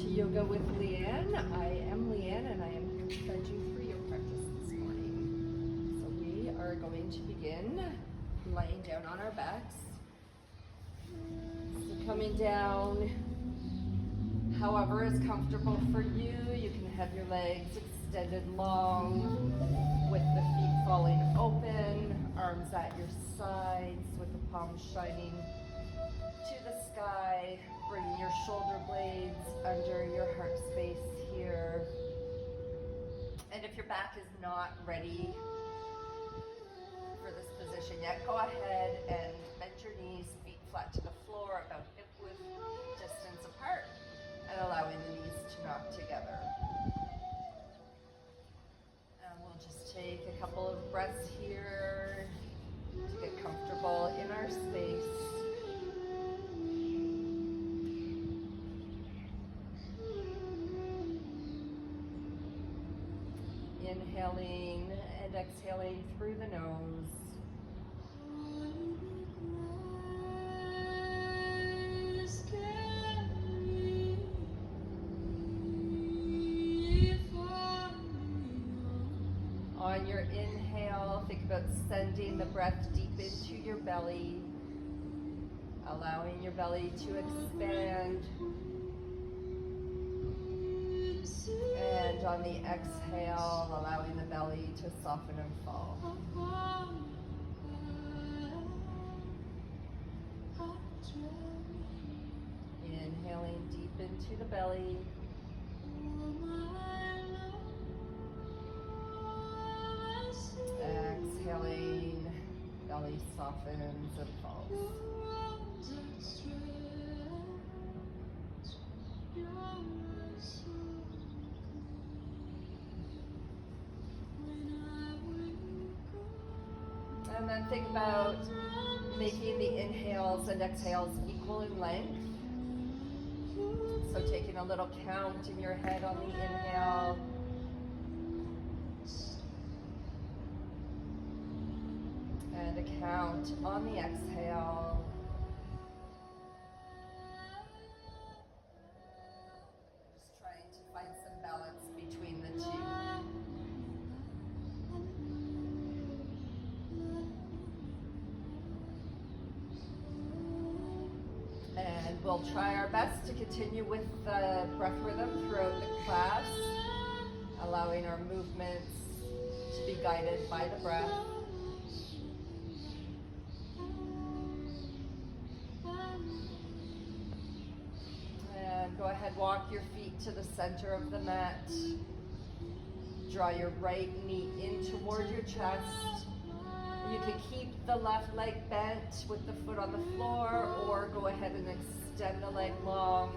to Yoga with Leanne. I am Leanne and I am here to guide you through your practice this morning. So we are going to begin lying down on our backs. So coming down however is comfortable for you. You can have your legs extended long with the feet falling open, arms at your sides with the palms shining to the sky, bringing your shoulder blades under your heart space here. And if your back is not ready for this position yet, go ahead and bend your knees, feet flat to the floor, about hip width distance apart, and allowing the knees to knock together. And we'll just take a couple of breaths here to get comfortable in our space. Inhaling and exhaling through the nose. On your inhale, think about sending the breath deep into your belly, allowing your belly to expand. And on the exhale, allowing the belly to soften and fall. Inhaling deep into the belly. Exhaling, belly softens and falls. And then think about making the inhales and exhales equal in length. So taking a little count in your head on the inhale. And a count on the exhale. Just trying to find some balance between the two. And we'll try our best to continue with the breath rhythm throughout the class, allowing our movements to be guided by the breath. And go ahead, walk your feet to the center of the mat. Draw your right knee in toward your chest. You can keep the left leg bent with the foot on the floor, or go ahead and extend the leg long,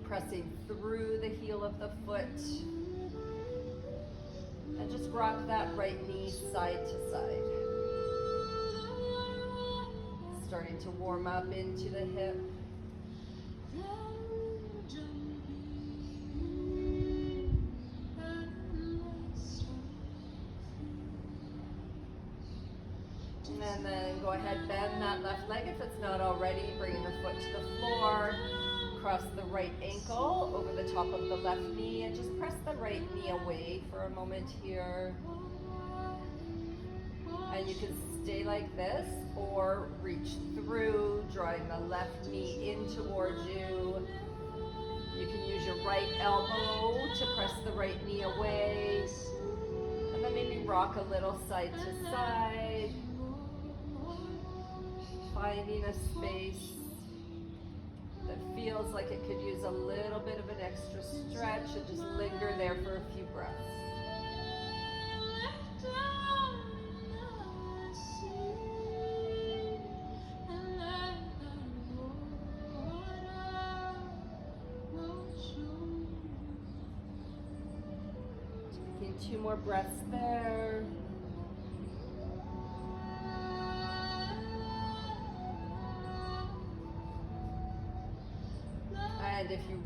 pressing through the heel of the foot. And just rock that right knee side to side. Starting to warm up into the hip. And then go ahead, bend that left leg if it's not already, bringing the foot to the floor, cross the right ankle over the top of the left knee, and just press the right knee away for a moment here. And you can stay like this, or reach through, drawing the left knee in towards you. You can use your right elbow to press the right knee away, and then maybe rock a little side to side. Finding a space that feels like it could use a little bit of an extra stretch, and just linger there for a few breaths. Taking 2 more breaths there. And if you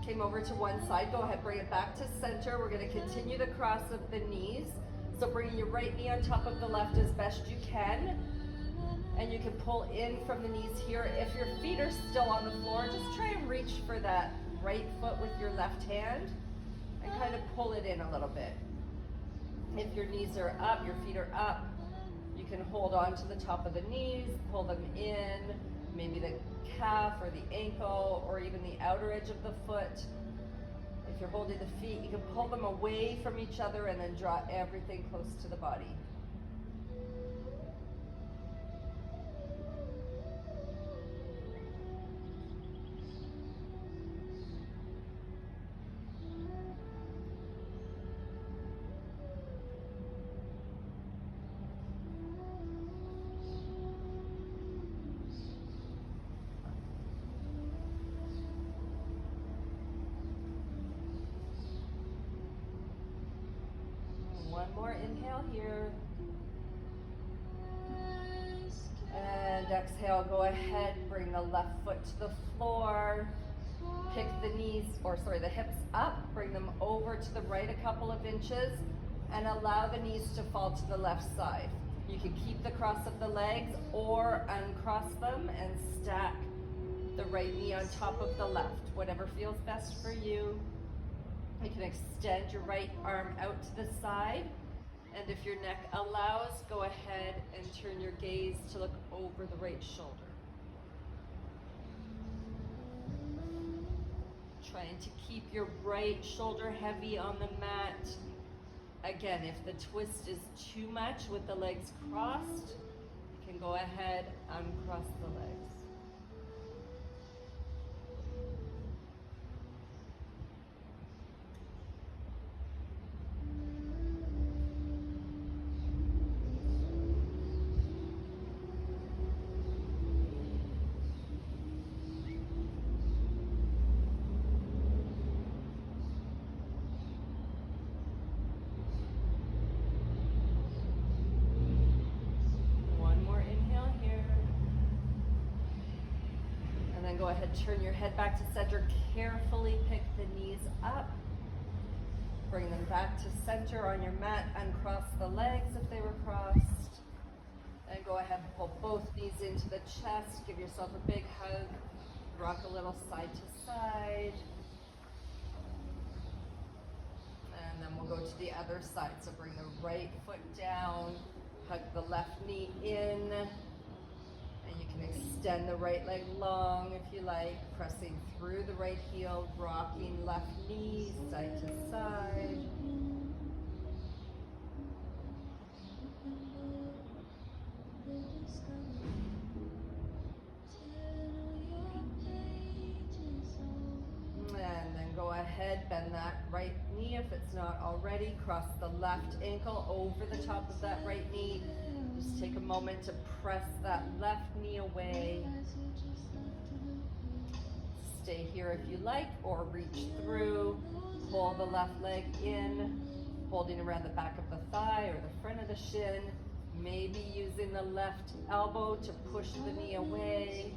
came over to one side, go ahead, bring it back to center. We're going to continue the cross of the knees. So bringing your right knee on top of the left as best you can. And you can pull in from the knees here. If your feet are still on the floor, just try and reach for that right foot with your left hand and kind of pull it in a little bit. If your knees are up, your feet are up, you can hold on to the top of the knees, pull them in, maybe the calf or the ankle or even the outer edge of the foot. If you're holding the feet, you can pull them away from each other and then draw everything close to the body. One more inhale here. And exhale, go ahead, bring the left foot to the floor. Pick the the hips up, bring them over to the right a couple of inches, and allow the knees to fall to the left side. You can keep the cross of the legs or uncross them and stack the right knee on top of the left, whatever feels best for you. You can extend your right arm out to the side, and if your neck allows, go ahead and turn your gaze to look over the right shoulder. Trying to keep your right shoulder heavy on the mat. Again, if the twist is too much with the legs crossed, you can go ahead, uncross the legs. Go ahead, turn your head back to center. Carefully pick the knees up. Bring them back to center on your mat. Uncross the legs if they were crossed. And go ahead, pull both knees into the chest. Give yourself a big hug. Rock a little side to side. And then we'll go to the other side. So bring the right foot down. Hug the left knee in. And you can extend the right leg long if you like, pressing through the right heel, rocking left knee side to side. And then go ahead, bend that right knee if it's not already. Cross the left ankle over the top of that right knee. Just take a moment to press that left knee away. Stay here if you like, or reach through. Pull the left leg in, holding around the back of the thigh or the front of the shin. Maybe using the left elbow to push the knee away.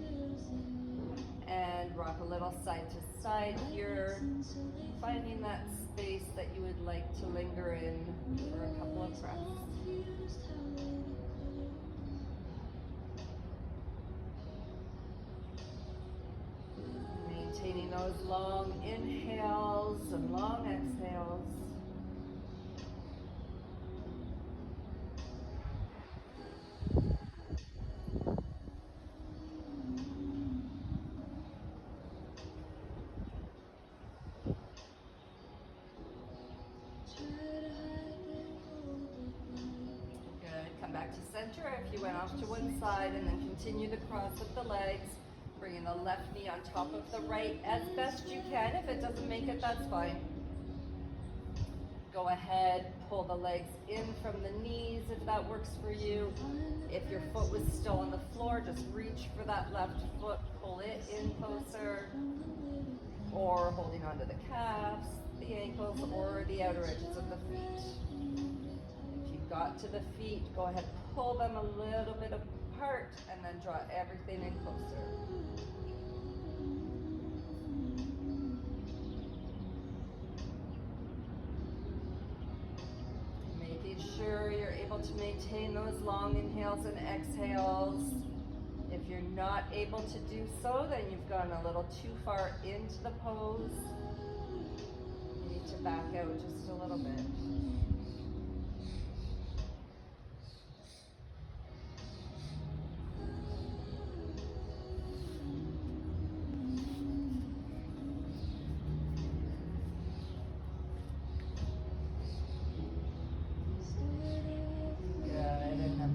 And rock a little side to side here, finding that space that you would like to linger in for a couple of breaths. Maintaining those long inhales and long exhales. If you went off to one side, and then continue the cross of the legs, bringing the left knee on top of the right as best you can. If it doesn't make it, that's fine. Go ahead, pull the legs in from the knees if that works for you. If your foot was still on the floor, just reach for that left foot, pull it in closer, or holding onto the calves, the ankles, or the outer edges of the feet. If you got to the feet, go ahead, pull them a little bit apart, and then draw everything in closer. Making sure you're able to maintain those long inhales and exhales. If you're not able to do so, then you've gone a little too far into the pose. You need to back out just a little bit.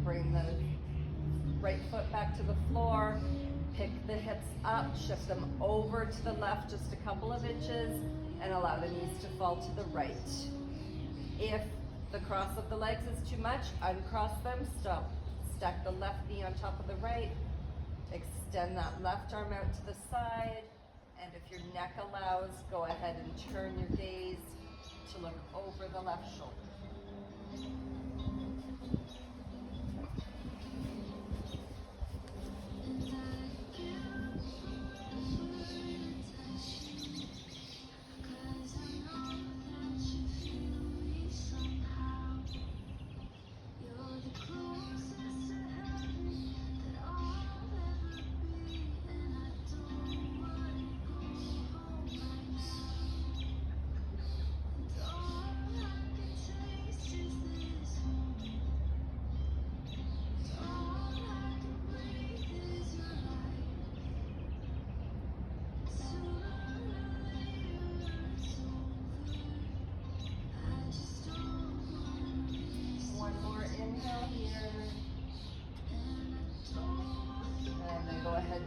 Bring the right foot back to the floor, pick the hips up, shift them over to the left just a couple of inches, and allow the knees to fall to the right. If the cross of the legs is too much, uncross them, stop. Stack the left knee on top of the right, extend that left arm out to the side, and if your neck allows, go ahead and turn your gaze to look over the left shoulder.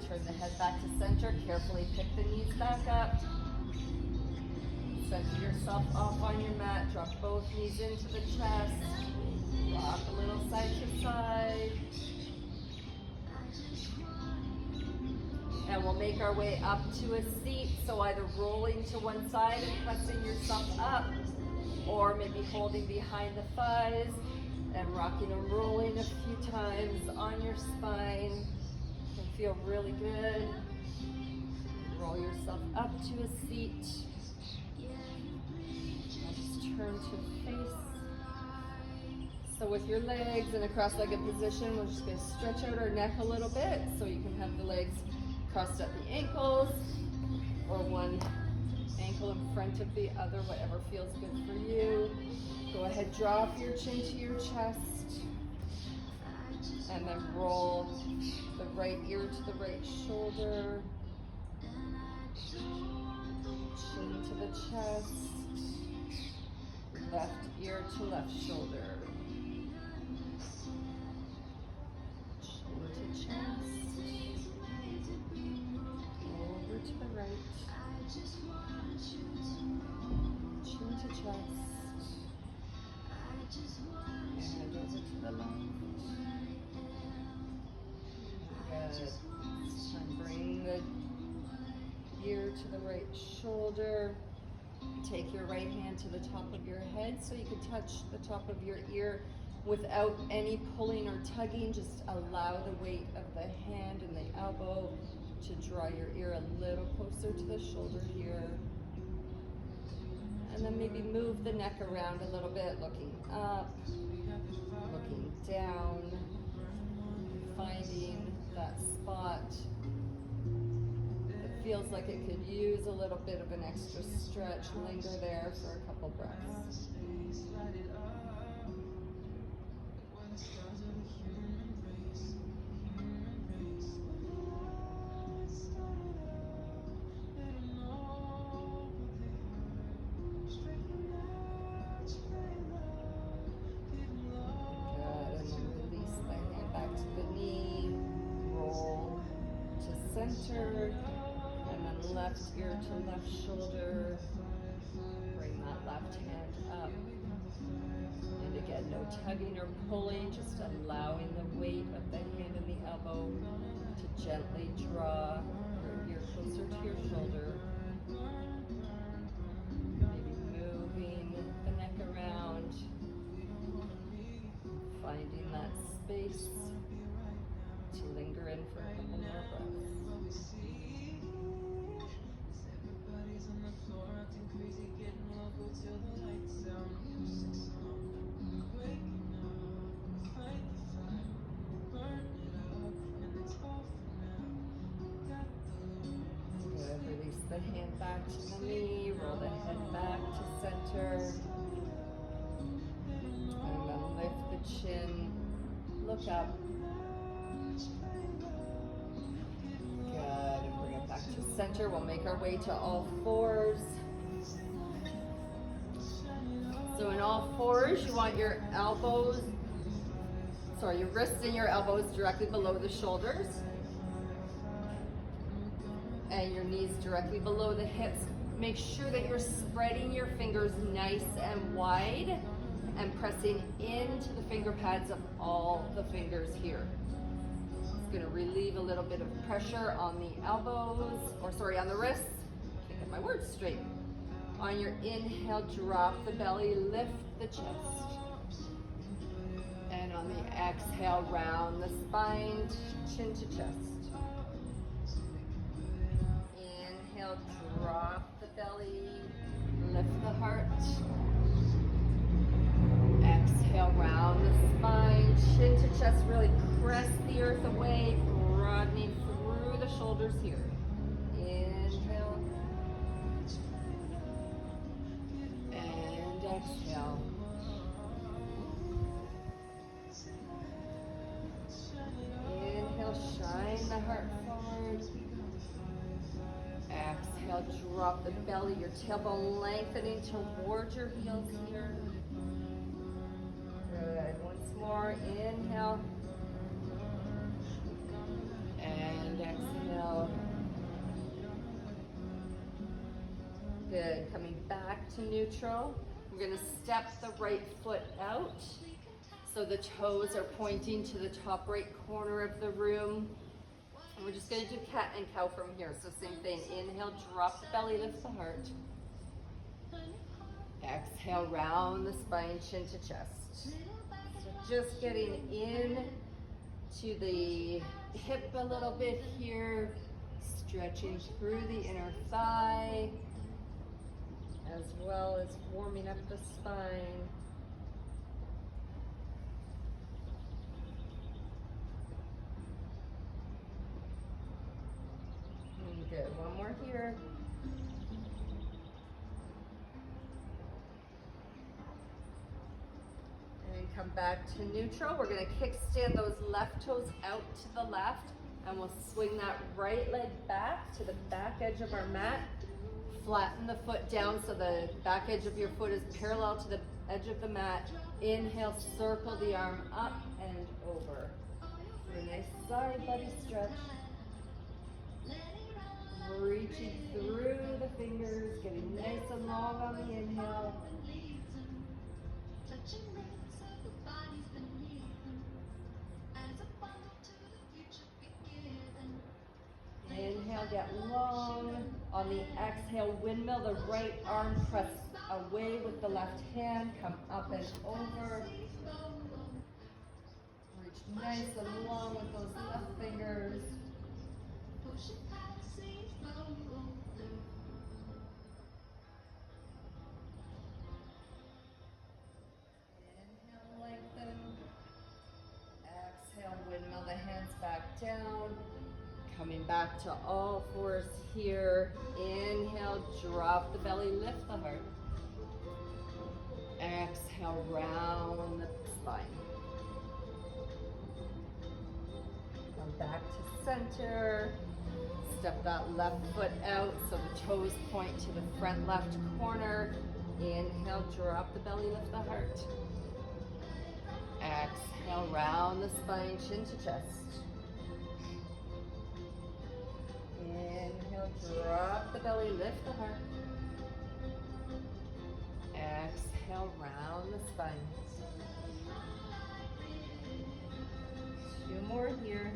Turn the head back to center. Carefully pick the knees back up. Center yourself off on your mat. Drop both knees into the chest. Rock a little side to side. And we'll make our way up to a seat. So either rolling to one side and pressing yourself up, or maybe holding behind the thighs and rocking and rolling a few times on your spine. Feel really good. Roll yourself up to a seat. And just turn to face. So with your legs in a cross-legged position, we're just going to stretch out our neck a little bit so you can have the legs crossed at the ankles, or one ankle in front of the other, whatever feels good for you. Go ahead, drop your chin to your chest. And then roll the right ear to the right shoulder, chin to the chest, left ear to left shoulder, chin to chest, over to the right, chin to chest, and over to the left. This time bring the ear to the right shoulder. Take your right hand to the top of your head so you can touch the top of your ear without any pulling or tugging. Just allow the weight of the hand and the elbow to draw your ear a little closer to the shoulder here. And then maybe move the neck around a little bit, looking up, looking down, finding that spot that feels like it could use a little bit of an extra stretch. Linger there for a couple breaths. Center, and then left ear to left shoulder. Bring that left hand up. And again, no tugging or pulling, just allowing the weight of the hand and the elbow to gently draw your ear closer to your shoulder. Maybe moving the neck around, finding that space to linger in for a couple more breaths. the hand back to the knee, roll the head back to center. And then lift the chin, look up. Good, and bring it back to center. We'll make our way to all fours. So in all fours, you want your your wrists and your elbows directly below the shoulders. And your knees directly below the hips. Make sure that you're spreading your fingers nice and wide and pressing into the finger pads of all the fingers here. It's going to relieve a little bit of pressure on the elbows, on the wrists. Can't get my words straight. On your inhale, drop the belly, lift the chest. And on the exhale, round the spine, chin to chest. Inhale, drop the belly, lift the heart. Exhale, round the spine, chin to chest, really press the earth away, broadening through the shoulders here. Inhale. And exhale. Inhale, shine the heart forward. Exhale, drop the belly, your tailbone lengthening towards your heels here. Good, once more, inhale. And exhale. Good, coming back to neutral. We're gonna step the right foot out. So the toes are pointing to the top right corner of the room. And we're just gonna do cat and cow from here. So same thing, inhale, drop the belly, lift the heart. Exhale, round the spine, chin to chest. So just getting in to the hip a little bit here, stretching through the inner thigh, as well as warming up the spine. Good, one more here. And come back to neutral. We're gonna kickstand those left toes out to the left, and we'll swing that right leg back to the back edge of our mat. Flatten the foot down so the back edge of your foot is parallel to the edge of the mat. Inhale, circle the arm up and over. For a nice side body stretch. Reaching through the fingers, getting nice and long on the inhale. Inhale, get long. On the exhale, windmill the right arm, press away with the left hand, come up and over. Reach nice and long with those left fingers. Inhale, lengthen. Exhale, windmill the hands back down. Coming back to all fours here. Inhale, drop the belly, lift the heart. Exhale, round the spine. Come back to center. Step that left foot out so the toes point to the front left corner. Inhale, drop the belly, lift the heart. Exhale, round the spine, chin to chest. Inhale, drop the belly, lift the heart. Exhale, round the spine. Two more here.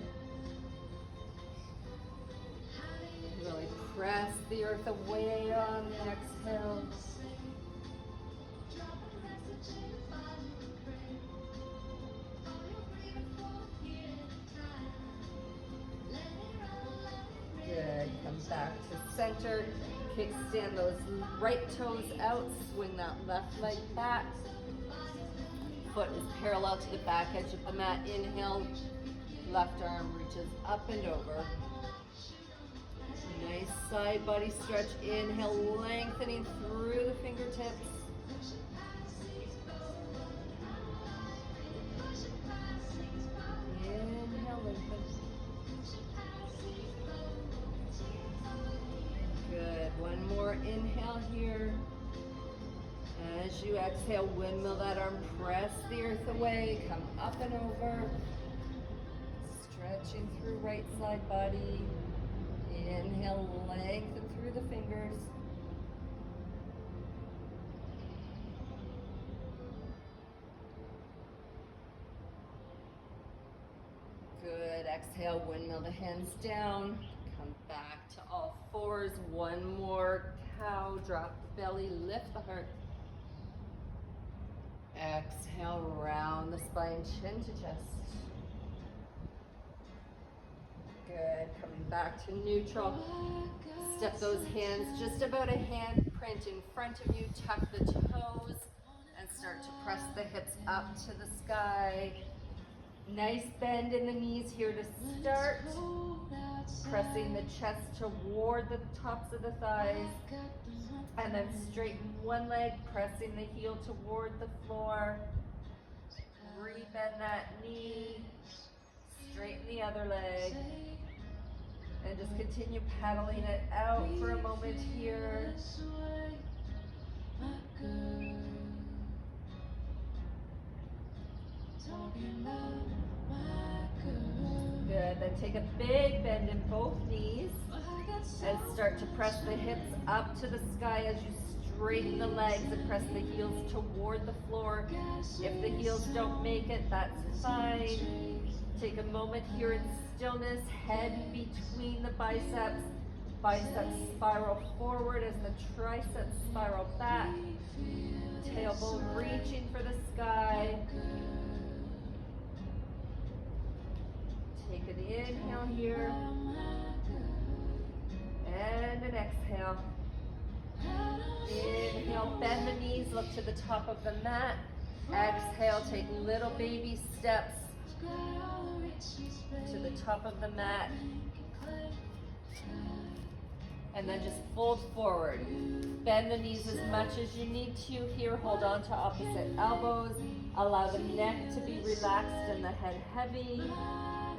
Really press the earth away on the exhale. Good, come back to center. Kickstand those right toes out, swing that left leg back. Foot is parallel to the back edge of the mat. Inhale, left arm reaches up and over. Nice side body stretch. Inhale, lengthening through the fingertips. Inhale, lengthen. Good. One more inhale here. As you exhale, windmill that arm, press the earth away, come up and over. Stretching through right side body. Inhale, lengthen through the fingers. Good. Exhale, windmill the hands down. Come back to all fours. One more cow. Drop the belly, lift the heart. Exhale, round the spine, chin to chest. Good. Coming back to neutral. Step those hands just about a hand print in front of you. Tuck the toes and start to press the hips up to the sky. Nice bend in the knees here to start. Pressing the chest toward the tops of the thighs. And then straighten one leg, pressing the heel toward the floor. Rebend that knee. Straighten the other leg. And just continue paddling it out for a moment here. Good, then take a big bend in both knees and start to press the hips up to the sky as you straighten the legs and press the heels toward the floor. If the heels don't make it, that's fine. Take a moment here in stillness, head between the biceps. Biceps spiral forward as the triceps spiral back. Tailbone reaching for the sky. Take an inhale here. And an exhale. Inhale, bend the knees, look to the top of the mat. Exhale, take little baby steps to the top of the mat. And then just fold forward. Bend the knees as much as you need to here. Hold on to opposite elbows. Allow the neck to be relaxed and the head heavy.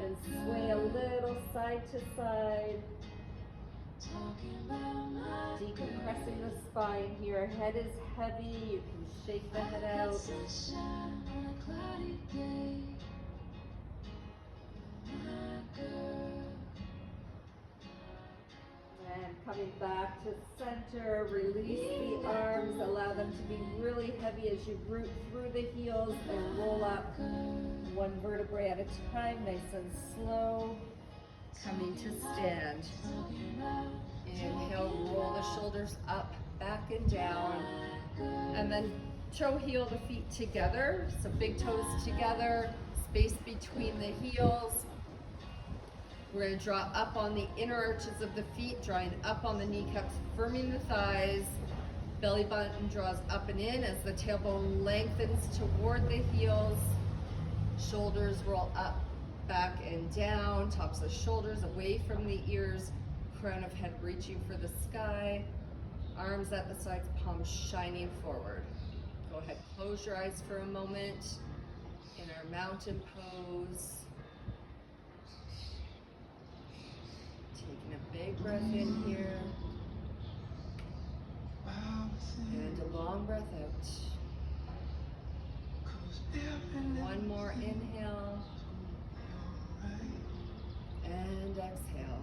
And sway a little side to side. Decompressing the spine here. Head is heavy. You can shake the head out. And coming back to center, release the arms, allow them to be really heavy as you root through the heels and roll up one vertebrae at a time, nice and slow. Coming to stand. Inhale, roll the shoulders up, back and down. And then toe heel the feet together, so big toes together, space between the heels. We're going to draw up on the inner arches of the feet, drawing up on the kneecaps, firming the thighs. Belly button draws up and in as the tailbone lengthens toward the heels. Shoulders roll up, back and down. Tops of shoulders away from the ears. Crown of head reaching for the sky. Arms at the sides, palms shining forward. Go ahead, close your eyes for a moment in our mountain pose. Taking a big breath in here. And a long breath out. One more inhale. And exhale.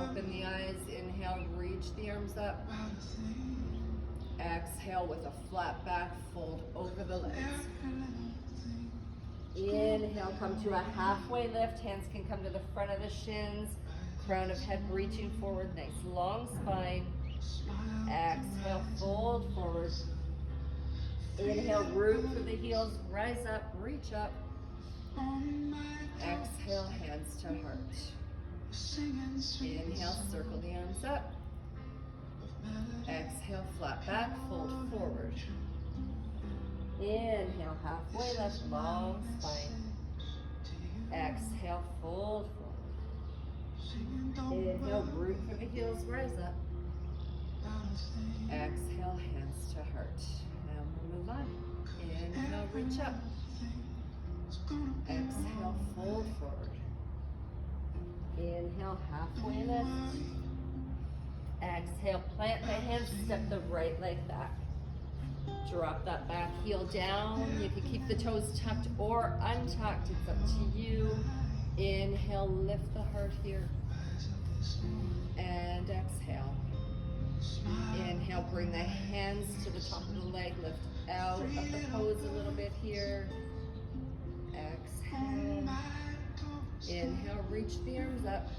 Open the eyes. Inhale, reach the arms up. Exhale with a flat back, fold over the legs. Inhale, come to a halfway lift. Hands can come to the front of the shins. Crown of head reaching forward, nice long spine. Exhale, fold forward. Inhale, root for the heels, rise up, reach up. Exhale, hands to heart. Inhale, circle the arms up. Exhale, flat back, fold forward. Inhale, halfway lift, long spine. Exhale, fold forward. Inhale, root through the heels, rise up. Exhale, hands to heart. And we'll move on. Inhale, reach up. Exhale, fold forward. Inhale, halfway lift. Exhale, plant the hands, step the right leg back. Drop that back heel down. You can keep the toes tucked or untucked. It's up to you. Inhale, lift the heart here. And exhale. Inhale, bring the hands to the top of the leg. Lift out of the pose a little bit here. Exhale. Inhale, reach the arms up.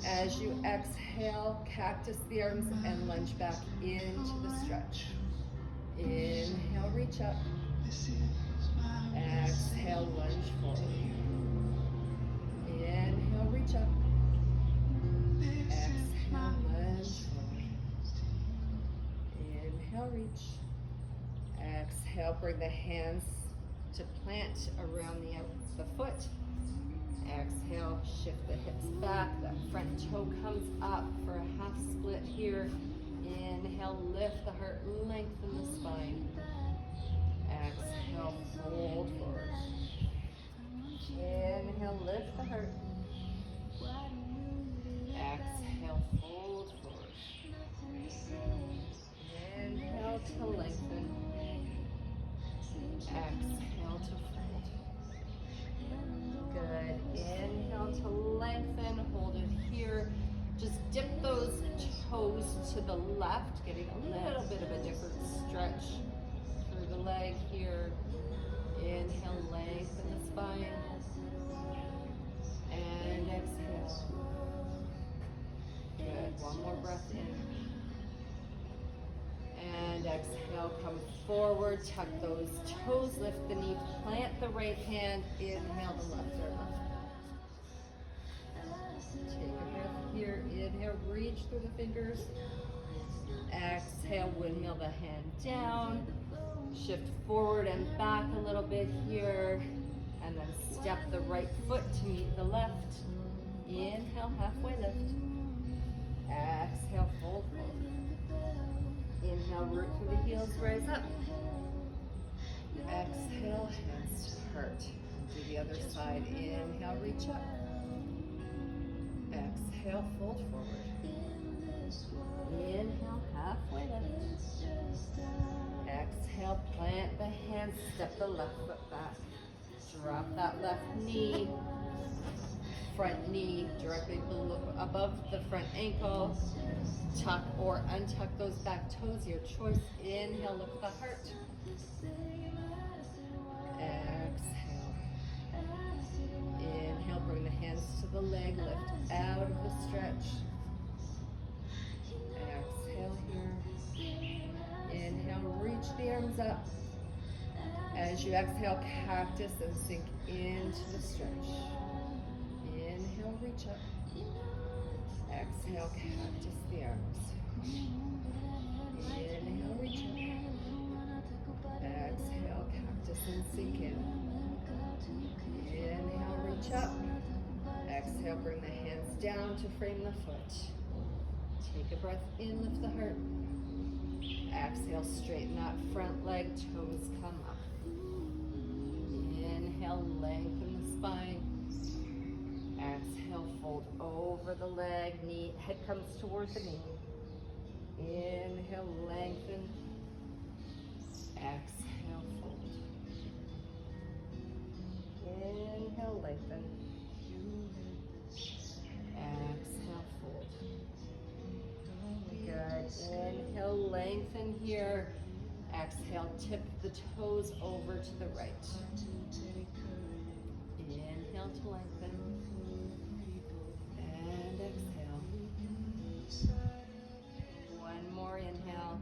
As you exhale, cactus the arms and lunge back into the stretch. Inhale, reach up. Exhale, lunge forward. Inhale, reach up. Exhale, lunge forward. Inhale, reach. Exhale, bring the hands to plant around the foot. Exhale, shift the hips back. That front toe comes up for a half split here. Inhale, lift the heart, lengthen the spine. Exhale, fold forward. Inhale, lift the heart. Exhale, fold forward. Inhale to lengthen. Exhale to fold. Good. Inhale to lengthen. Hold it here. Just dip those toes to the left, getting a little bit of a different stretch through the leg here. Inhale, lengthen the spine. And exhale. Good. One more breath in. And exhale, come forward, tuck those toes, lift the knee, plant the right hand, inhale the left arm up. Take a breath here, inhale, reach through the fingers. Exhale, windmill the hand down. Shift forward and back a little bit here. And then step the right foot to meet the left. Inhale, halfway lift. Exhale, fold forward. Inhale, root through the heels, rise up. Exhale, hands to heart. Do the other side. Inhale, reach up. Exhale, fold forward. Inhale, halfway lift. Exhale, plant the hands, step the left foot back. Drop that left knee. Front knee directly below, above the front ankle. Tuck or untuck those back toes, your choice. Inhale, lift the heart. Exhale. Inhale, bring the hands to the leg, lift out of the stretch. Exhale here. Inhale, reach the arms up. As you exhale, cactus and sink into the stretch. Inhale, reach up. Exhale, cactus the arms. Inhale, reach up. Exhale, cactus and sink in. Inhale, reach up. Exhale, bring the hands down to frame the foot. Take a breath in, lift the heart. Exhale, straighten that front leg, toes come up. Inhale, lengthen the spine. Exhale, fold over the leg, knee, head comes towards the knee. Inhale, lengthen. Exhale, fold. Inhale, lengthen. Exhale, fold. Good. Inhale, lengthen here. Exhale, tip the toes over to the right. Inhale to lengthen. And exhale. One more inhale.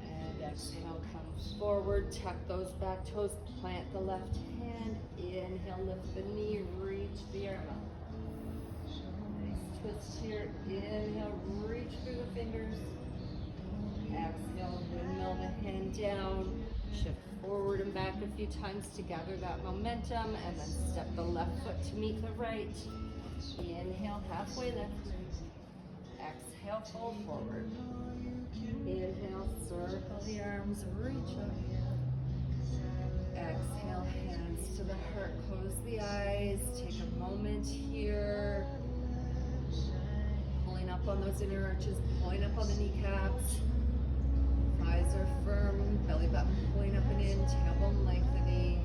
And exhale, come forward. Tuck those back toes. Plant the left hand. Inhale, lift the knee. Reach the arm up. Nice twist here. Inhale, reach through the fingers. Exhale, windmill the hand down. Shift forward and back a few times to gather that momentum, and then step the left foot to meet the right. Inhale, halfway lift. Exhale, fold forward. Inhale, circle the arms, reach up. Exhale, hands to the heart, close the eyes. Take a moment here. Pulling up on those inner arches, pulling up on the kneecaps. Thighs are firm, belly button pulling up and in, tailbone lengthening.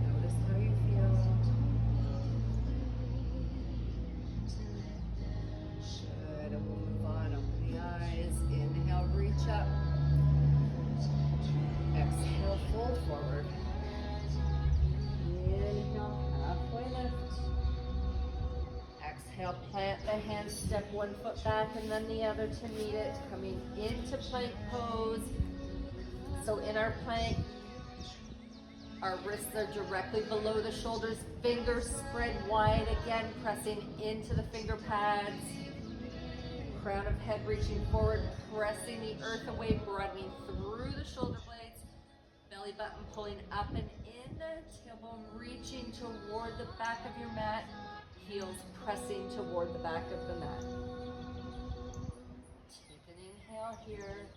Notice how you feel. Good, and we'll move on. Open the eyes. Inhale, reach up. Exhale, fold forward. Inhale, halfway lift. Exhale, plant the hands, step one foot back and then the other to meet it. Coming into plank pose. So in our plank, our wrists are directly below the shoulders, fingers spread wide, again pressing into the finger pads. Crown of head reaching forward, pressing the earth away, broadening through the shoulder blades. Belly button pulling up and in, tailbone reaching toward the back of your mat, heels pressing toward the back of the mat. Take an inhale here,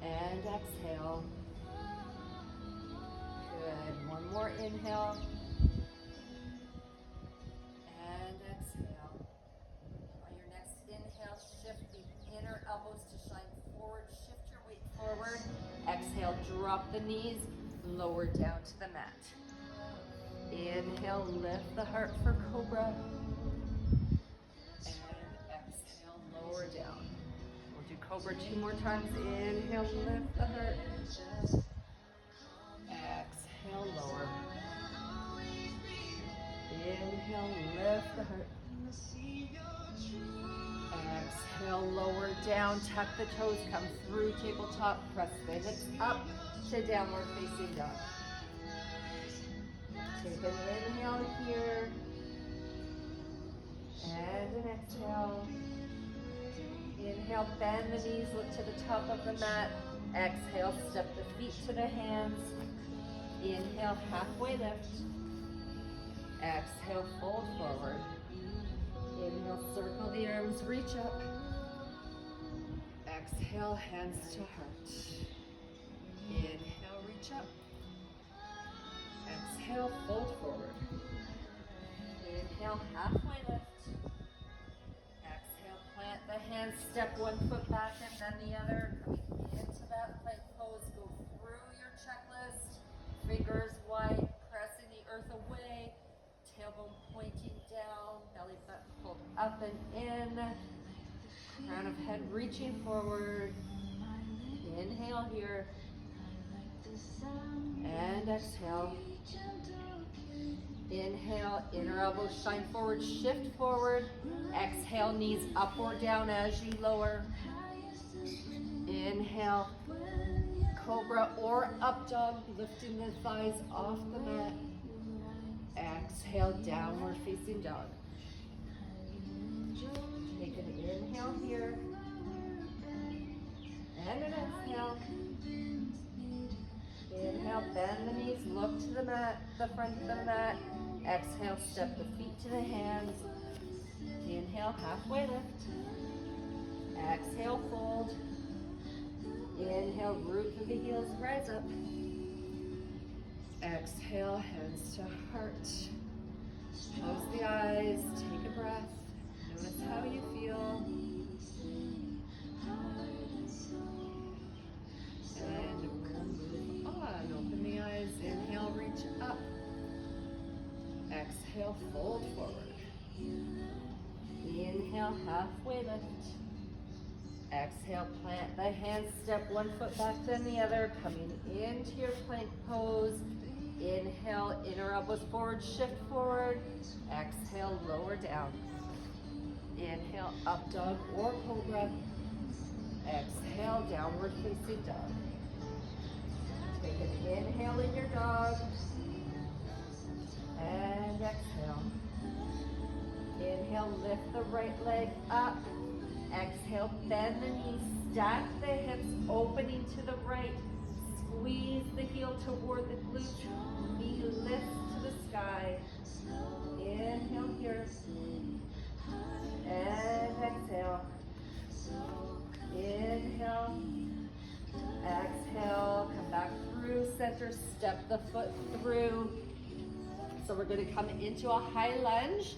and exhale. Good, one more inhale, and exhale. On your next inhale, shift the inner elbows to shine forward, shift your weight forward. Exhale, drop the knees, lower down to the mat. Inhale, lift the heart for cobra. And exhale, lower down. We'll do cobra 2 more times. Inhale, lift the heart. Exhale, lower. Inhale, lift the heart. Exhale, lower down, tuck the toes, come through tabletop, press the hips up to downward facing dog. Take an inhale here, and an exhale. Inhale, bend the knees, look to the top of the mat. Exhale, step the feet to the hands. Inhale, halfway lift. Exhale, fold forward. Inhale, circle the arms, reach up. Exhale, hands to heart. Inhale, reach up. Exhale, fold forward. Inhale, halfway lift. Exhale, plant the hands, step one foot back and then the other. Coming into that plank pose, go through your checklist. Fingers wide, pressing the earth away. Tailbone pointing down, belly button pulled up and in. Crown of head reaching forward. Inhale here. And exhale. Inhale, inner elbows shine forward, shift forward. Exhale, knees up or down as you lower. Inhale, cobra or up dog, lifting the thighs off the mat. Exhale, downward facing dog. Take an inhale here. And an exhale. Inhale, bend the knees, look to the mat, the front of the mat. Exhale, step the feet to the hands. Inhale, halfway lift. Exhale, fold. Inhale, root through the heels, rise up. Exhale, hands to heart. Close the eyes, take a breath. Notice how you feel. And move on. Open the eyes. Inhale, reach up. Exhale, fold forward. Inhale, halfway lift. Exhale, plant the hands, step one foot back, then the other, coming into your plank pose. Inhale, inner elbows forward, shift forward. Exhale, lower down. Inhale, up dog or cobra. Exhale, downward facing dog. Take an inhale in your dog. And exhale. Inhale, lift the right leg up. Exhale, bend the knees, stack the hips, opening to the right. Squeeze the heel toward the glute. Knee lifts to the sky. Inhale here. And exhale. Inhale. Exhale. Come back through center. Step the foot through. So we're going to come into a high lunge.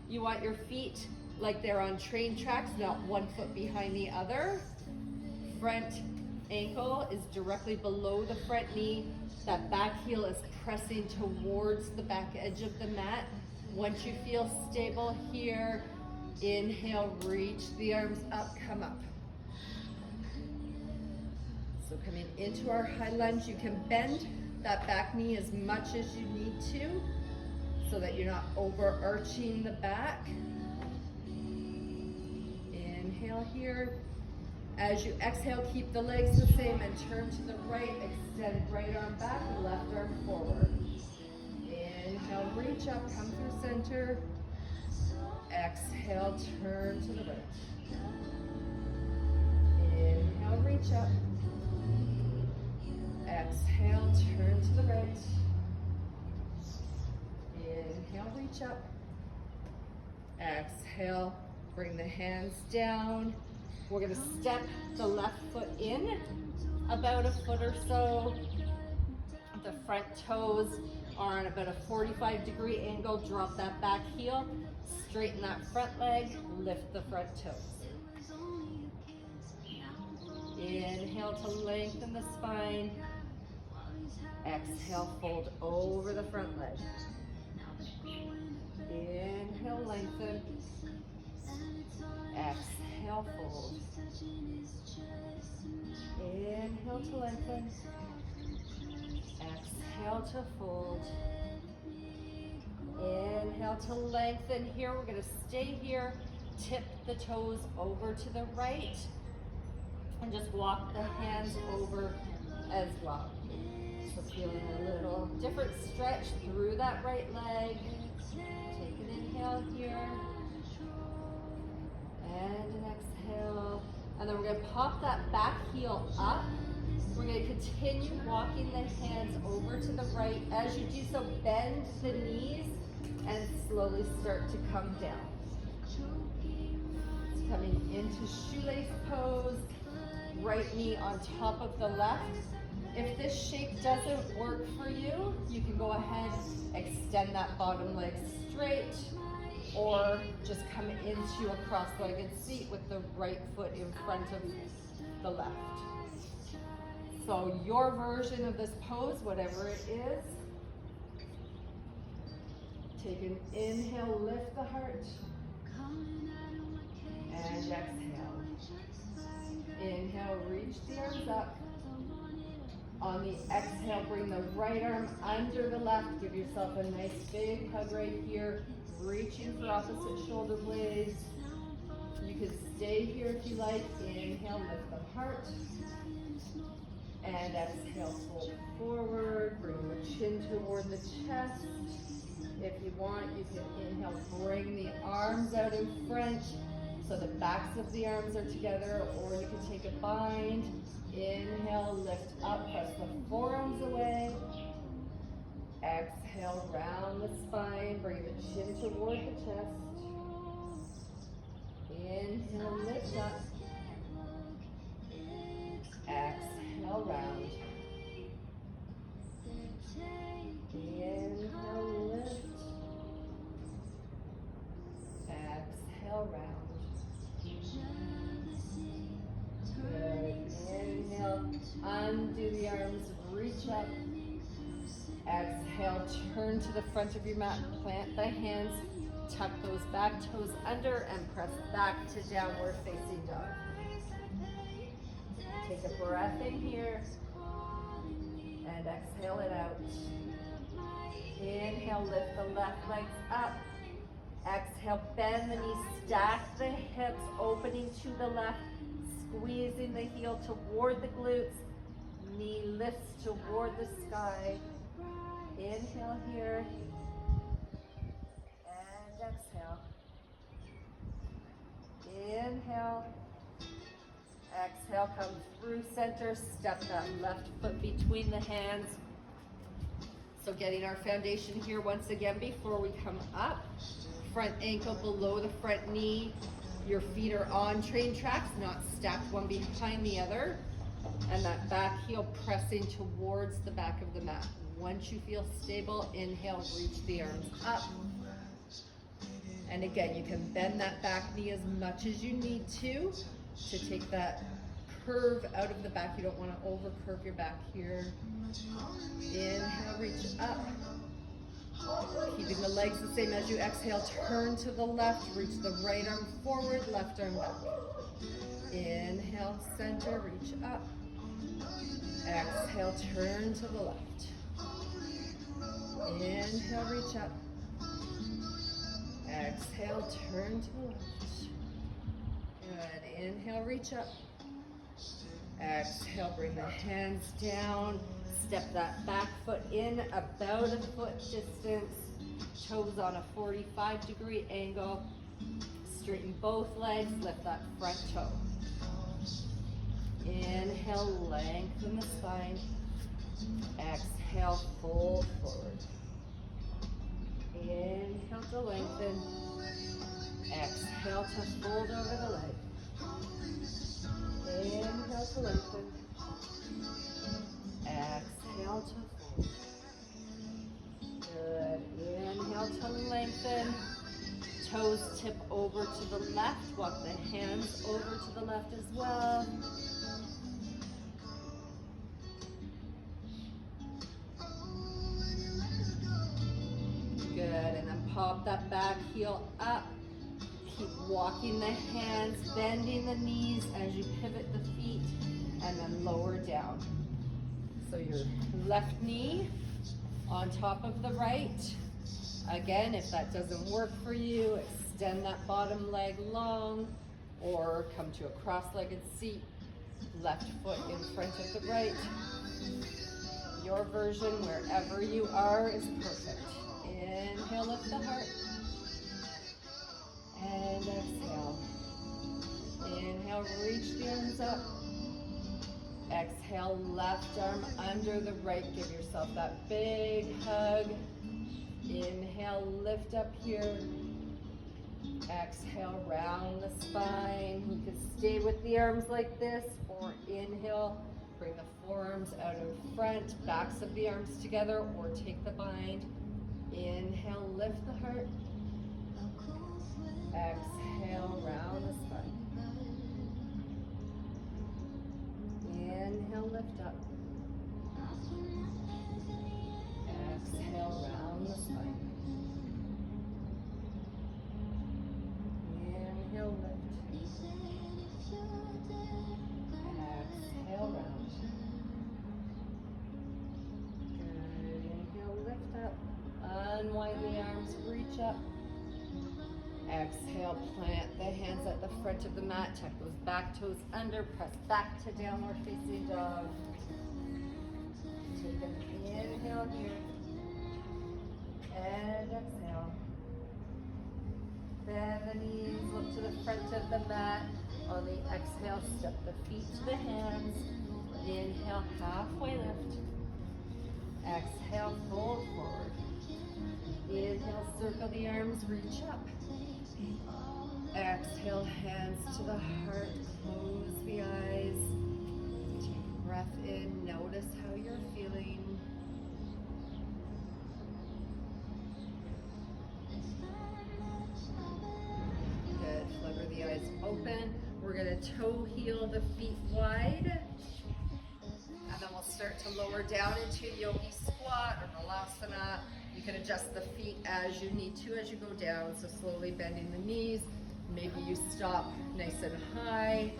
You want your feet like they're on train tracks, not one foot behind the other. Front ankle is directly below the front knee. That back heel is pressing towards the back edge of the mat. Once you feel stable here, inhale, reach the arms up, come up. So coming into our high lunge, you can bend that back knee as much as you need to so that you're not overarching the back. Inhale here. As you exhale, keep the legs the same and turn to the right. Extend right arm back, left arm forward. Inhale, reach up, come through center. Exhale, turn to the right. Inhale, reach up. Exhale, turn to the right. Inhale, reach up. Exhale, bring the hands down. We're going to step the left foot in about a foot or so. The front toes are on about a 45-degree angle. Drop that back heel. Straighten that front leg. Lift the front toes. Inhale to lengthen the spine. Exhale, fold over the front leg. Inhale, lengthen. Exhale, fold. Inhale to lengthen. Exhale to fold. Inhale to lengthen here. We're going to stay here. Tip the toes over to the right. And just walk the hands over as well. So feeling a little different stretch through that right leg. Take an inhale here. And an exhale. And then we're going to pop that back heel up. We're going to continue walking the hands over to the right. As you do so, bend the knees and slowly start to come down. It's coming into shoelace pose. Right knee on top of the left. If this shape doesn't work for you, you can go ahead, extend that bottom leg straight, or just come into a cross-legged seat with the right foot in front of the left. So your version of this pose, whatever it is, take an inhale, lift the heart, and exhale. Inhale, reach the arms up. On the exhale, bring the right arm under the left. Give yourself a nice big hug right here. Reaching for opposite shoulder blades. You can stay here if you like. Inhale, lift the heart. And exhale, fold forward. Bring the chin toward the chest. If you want, you can inhale, bring the arms out in front so the backs of the arms are together, or you can take a bind. Inhale, lift up, press the forearms away. Exhale, round the spine, bring the chin toward the chest. Inhale, lift up. Exhale, round. Inhale, lift. Exhale, round. Good. Inhale, undo the arms, reach up. Exhale, turn to the front of your mat, plant the hands, tuck those back toes under, and press back to downward facing dog. Take a breath in here, and exhale it out. Inhale, lift the left legs up. Exhale, bend the knees, stack the hips, opening to the left, squeezing the heel toward the glutes. Knee lifts toward the sky. Inhale here. And exhale. Inhale. center, step that left foot between the hands. So getting our foundation here once again before we come up. Front ankle below the front knee. Your feet are on train tracks, not stacked one behind the other. And that back heel pressing towards the back of the mat. Once you feel stable, inhale, reach the arms up. And again, you can bend that back knee as much as you need to take that curve out of the back. You don't want to over curve your back here. Inhale, reach up. Keeping the legs the same as you exhale, turn to the left, reach the right arm forward, left arm back. Inhale, center, reach up. Exhale, turn to the left. Inhale, reach up. Exhale, turn to the left. Good. Inhale, reach up. Exhale, bring the hands down. Step that back foot in about a foot distance. Toes on a 45-degree angle. Straighten both legs, lift that front toe. Inhale, lengthen the spine. Exhale, fold forward. Inhale to lengthen. Exhale to fold over the leg. Inhale to lengthen. Exhale to fold. Good. Inhale to lengthen. Toes tip over to the left. Walk the hands over to the left as well. Good. And then pop that back heel up. Keep walking the hands, bending the knees as you pivot the feet, and then lower down. So your left knee on top of the right. Again, if that doesn't work for you, extend that bottom leg long or come to a cross-legged seat. Left foot in front of the right. Your version, wherever you are, is perfect. Inhale, lift the heart. And exhale. Inhale, reach the arms up. Exhale, left arm under the right. Give yourself that big hug. Inhale, lift up here. Exhale, round the spine. You can stay with the arms like this, or inhale, bring the forearms out in front, backs of the arms together, or take the bind. Inhale, lift the heart. Exhale, round the spine. Inhale, lift up. Exhale, round the spine. Inhale, lift. Exhale, round. Good. Inhale, lift up. Unwind the arms, reach up. Exhale, plant the hands at the front of the mat. Tuck those back toes under. Press back to downward facing dog. Take an inhale here. And exhale. Bend the knees, look to the front of the mat. On the exhale, step the feet to the hands. Inhale, halfway lift. Exhale, fold forward. Inhale, circle the arms, reach up. Exhale, hands to the heart, close the eyes. Take a breath in, notice how you're feeling. Good, flutter the eyes open. We're gonna toe heel the feet wide. And then we'll start to lower down into yogi squat or malasana. You can adjust the feet as you need to as you go down, so slowly bending the knees. Maybe you stop nice and high.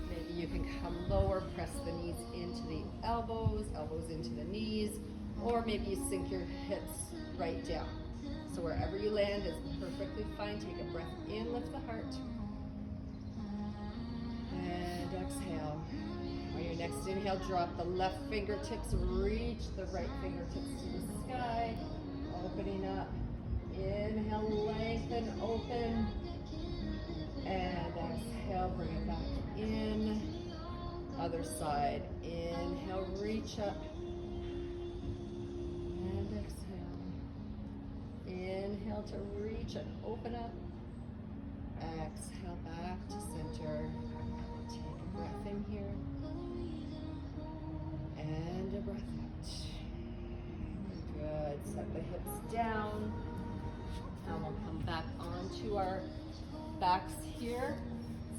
Maybe you can come lower, press the knees into the elbows, elbows into the knees, or maybe you sink your hips right down. So wherever you land is perfectly fine. Take a breath in, lift the heart. And exhale. On your next inhale, drop the left fingertips, reach the right fingertips to the sky. Opening up. Inhale, lengthen, open. And exhale, bring it back in. Other other side. Inhale, reach up. And exhale. Inhale to reach and open up. Exhale back to center. Take a breath in here. And a breath out. Good. Set the hips down. And we'll come back onto our backs here.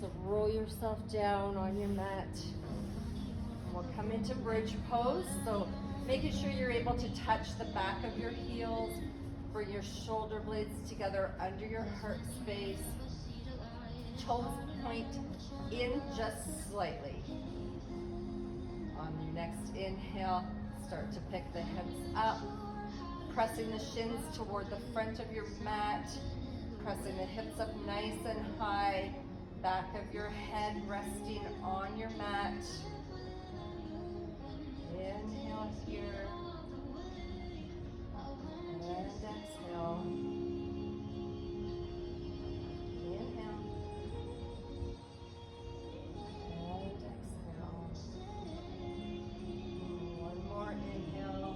So roll yourself down on your mat. And we'll come into bridge pose. So making sure you're able to touch the back of your heels. Bring your shoulder blades together under your heart space. Toes point in just slightly. On your next inhale, start to pick the hips up. Pressing the shins toward the front of your mat. Pressing the hips up nice and high. Back of your head resting on your mat. Inhale here. And exhale. Inhale. And exhale. One more inhale.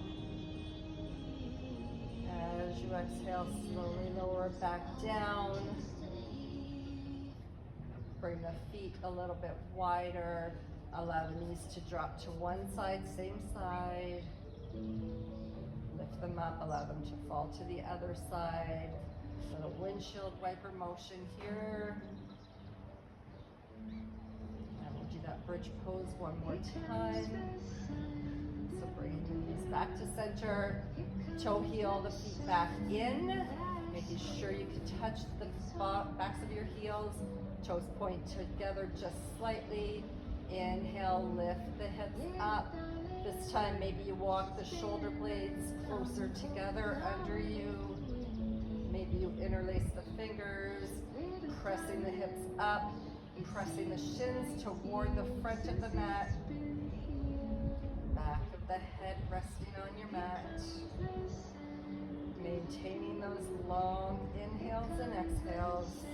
As you exhale, slowly lower back down. Bring the feet a little bit wider. Allow the knees to drop to one side, same side. Lift them up, allow them to fall to the other side. Little windshield wiper motion here. And we'll do that bridge pose one more time. So bring your knees back to center. Toe heel the feet back in. Making sure you can touch the backs of your heels. Toes point together just slightly. Inhale, lift the hips up. This time maybe you walk the shoulder blades closer together under you. Maybe you interlace the fingers, pressing the hips up, pressing the shins toward the front of the mat. Back of the head resting on your mat. Maintaining those long inhales and exhales.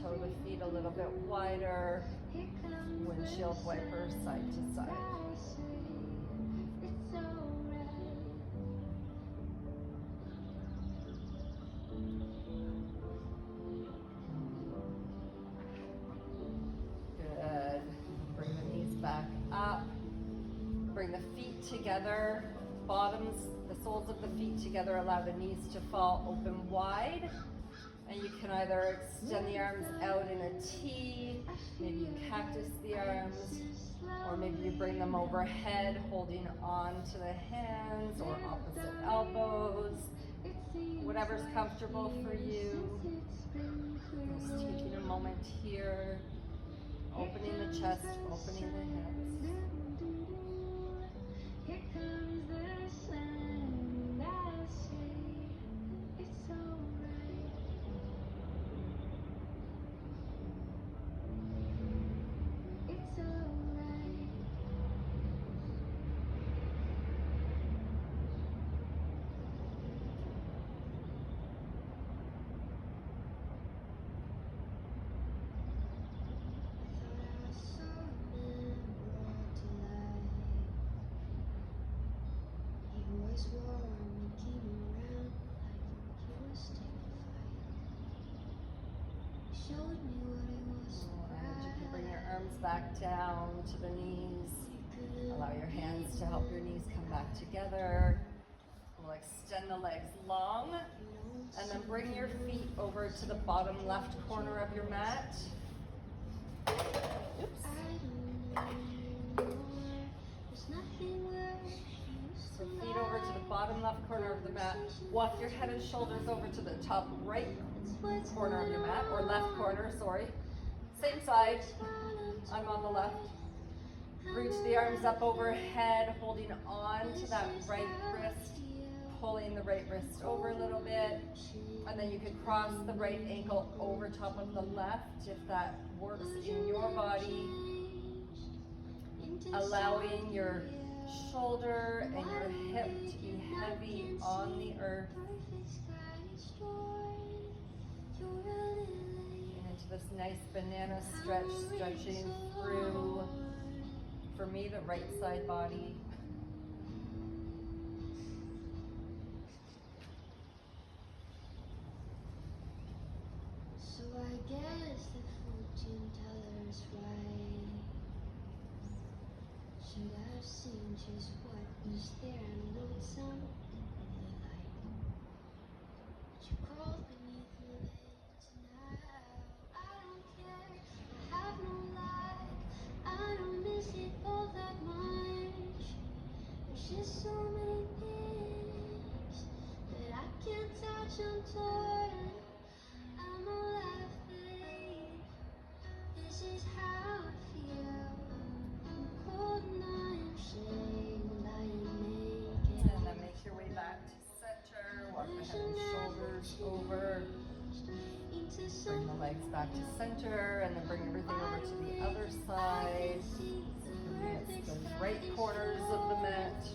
Toe the feet a little bit wider. Windshield wiper side to side. Good. Bring the knees back up. Bring the feet together. Bottoms, the soles of the feet together. Allow the knees to fall open wide. And you can either extend the arms out in a T, maybe you cactus the arms, or maybe you bring them overhead, holding on to the hands or opposite elbows. Whatever's comfortable for you. Just taking a moment here, opening the chest, opening the hips. Here comes the sun, I say it's alright. It's alright. Back down to the knees. Allow your hands to help your knees come back together. We'll extend the legs long and then bring your feet over to the bottom left corner of your mat. Oops. So feet over to the bottom left corner of the mat. Walk your head and shoulders over to the top right corner of your mat, or left corner, sorry. Same side. I'm on the left. Reach the arms up overhead, holding on to that right wrist, pulling the right wrist over a little bit. And then you can cross the right ankle over top of the left if that works in your body. Allowing your shoulder and your hip to be heavy on the earth. And into this nice banana stretch, stretching through, for me, the right side body. So I guess the fortune teller's right. Should have seen just what was there and known something in the light. But you crawled beneath my legs now. I don't care, I have no life. I don't miss it all that much. There's just so many things that I can't touch. I'm torn, I'm alive, babe. This is how I feel. I'm cold and I am shamed. I am naked. And then make your way back to center. Walk the head and shoulders over. Bring the legs back to center, and then bring everything over to the other side. It's the right corners of the mat.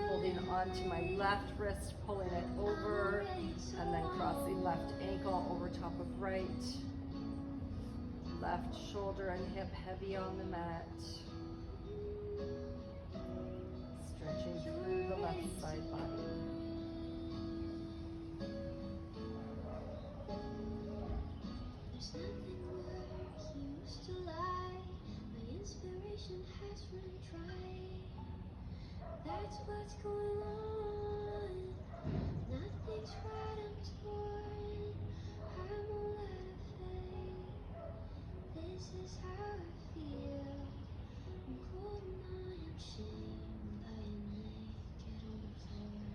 Holding onto my left wrist, pulling it over, and then crossing left ankle over top of right. Left shoulder and hip heavy on the mat. Stretching through the left side body. There's nothing where he used to lie. My inspiration has run dry. That's what's going on. Nothing's right, I'm torn. I'm alive, babe. This is how I feel. I'm cold and I am shamed. I am naked on the floor.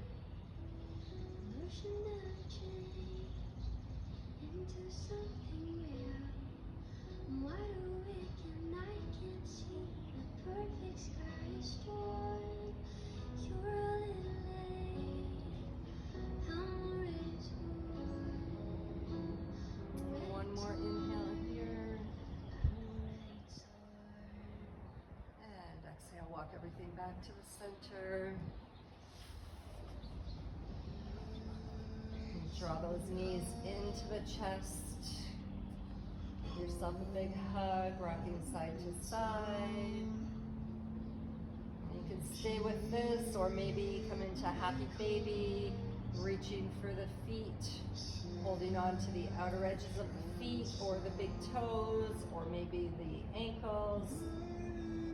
Emotion never changed into something real. I'm wide awake and I can see the perfect sky is torn. You're a little late. I'm already torn. One more inhale here. I'm already torn. And exhale, walk everything back to the center. And draw those knees into the chest. Give yourself a big hug, rocking side to side. You can stay with this, or maybe come into happy baby, reaching for the feet, holding on to the outer edges of the feet, or the big toes, or maybe the ankles,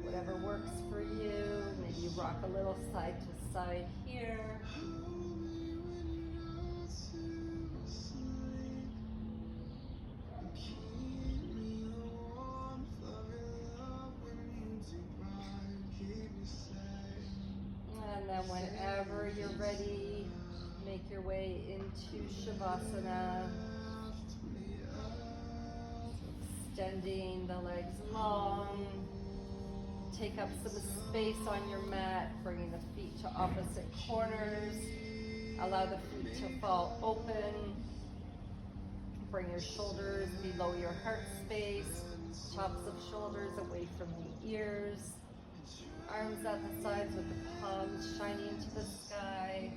whatever works for you. Maybe you rock a little side to side here. And then whenever you're ready, make your way into Shavasana. Extending the legs long. Take up some space on your mat, bringing the feet to opposite corners. Allow the feet to fall open. Bring your shoulders below your heart space. Tops of shoulders away from the ears. Arms at the sides with the palms shining into the sky.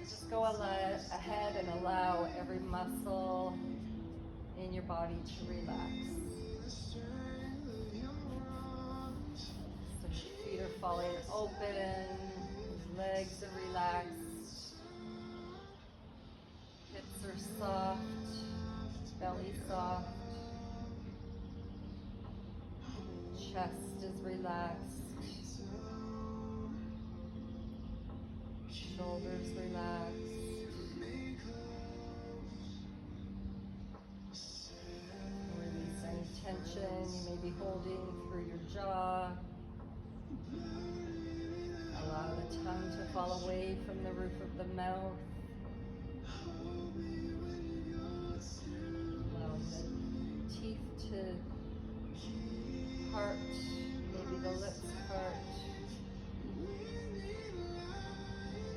Just go ahead and allow every muscle in your body to relax. So your feet are falling open, legs are relaxed, hips are soft, belly soft. Chest is relaxed, shoulders relaxed, release any tension you may be holding through your jaw. Allow the tongue to fall away from the roof of the mouth. Allowing the teeth to part part, maybe the lips part.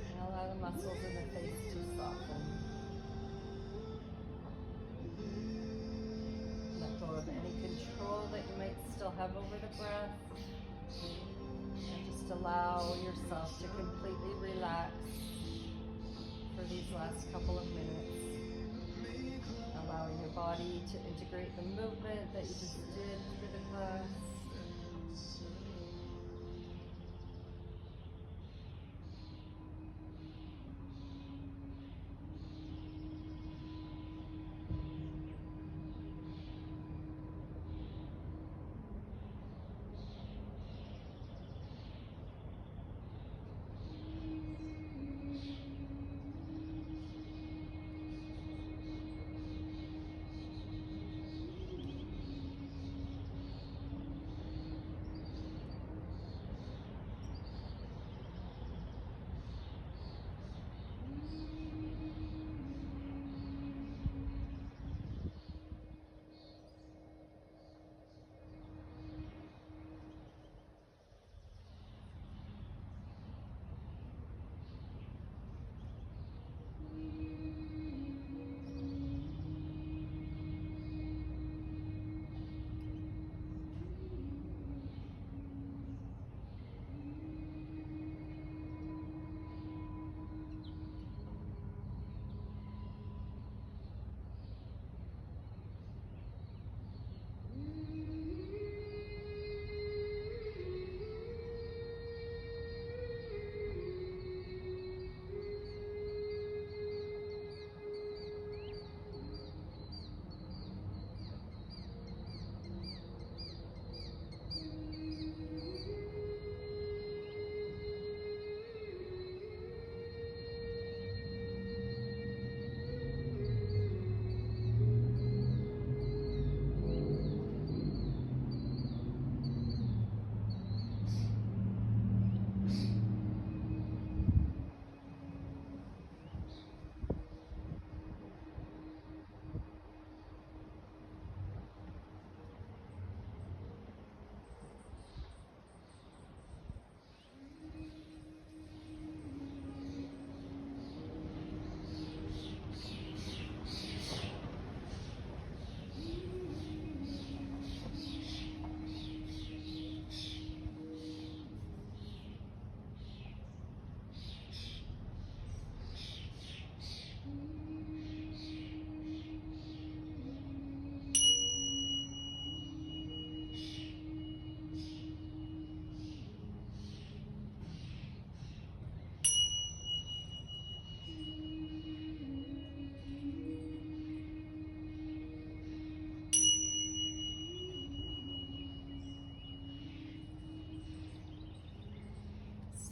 And allow the muscles in the face to soften. Let go of any control that you might still have over the breath. And just allow yourself to completely relax for these last couple of minutes. Allowing your body to integrate the movement that you just did through the class.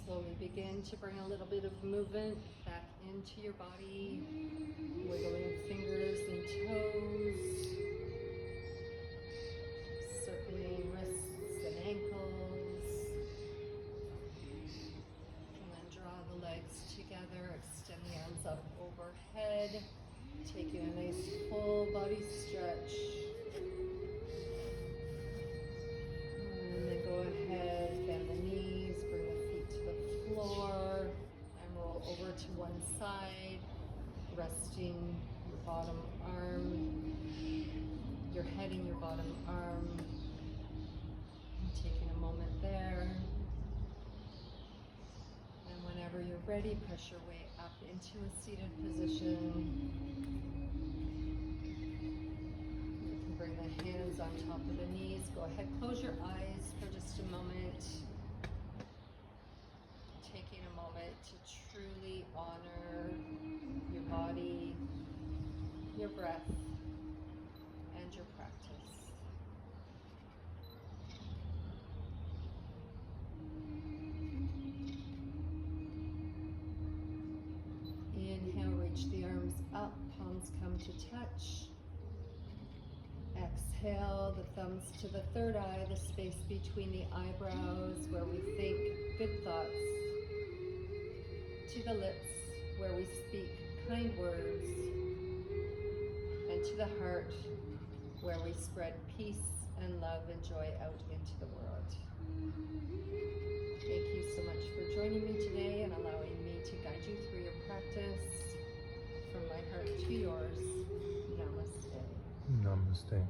Slowly begin to bring a little bit of movement back into your body, wiggling fingers and toes, circling wrists and ankles, and then draw the legs together, extend the arms up overhead, taking a nice full body stretch. And then go ahead, bend the knees, bring the feet to the floor, and roll over to one side, resting your bottom arm, your head in your bottom arm, and taking a moment there. And whenever you're ready, press your way up into a seated position. You can bring the hands on top of the knees. Go ahead, close your eyes for just a moment. Taking a moment to truly honor your body, your breath, and your practice. Inhale, reach the arms up, palms come to touch. Exhale, the thumbs to the third eye, the space between the eyebrows where we think good thoughts, to the lips where we speak kind words, and to the heart where we spread peace and love and joy out into the world. Thank you so much for joining me today and allowing me to guide you through your practice. From my heart to yours, namaste. Namaste.